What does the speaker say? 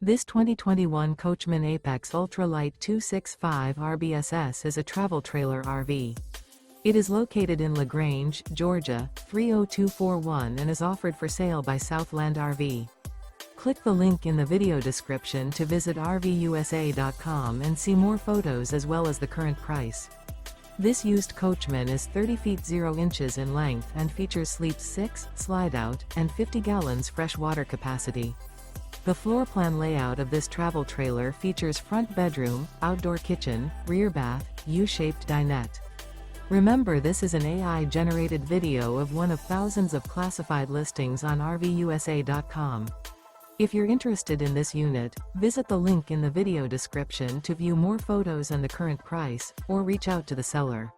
This 2021 Coachmen Apex Ultra-Lite 265 RVUSA is a travel trailer RV. It is located in LaGrange, Georgia, 30241 and is offered for sale by Southland RV. Click the link in the video description to visit RVUSA.com and see more photos as well as the current price. This used Coachman is 30 feet 0 inches in length and features sleep 6, Slideout, and 50 gallons fresh water capacity. The floor plan layout of this travel trailer features front bedroom, outdoor kitchen, rear bath, U-shaped dinette. Remember, this is an AI-generated video of one of thousands of classified listings on RVUSA.com. If you're interested in this unit, visit the link in the video description to view more photos and the current price, or reach out to the seller.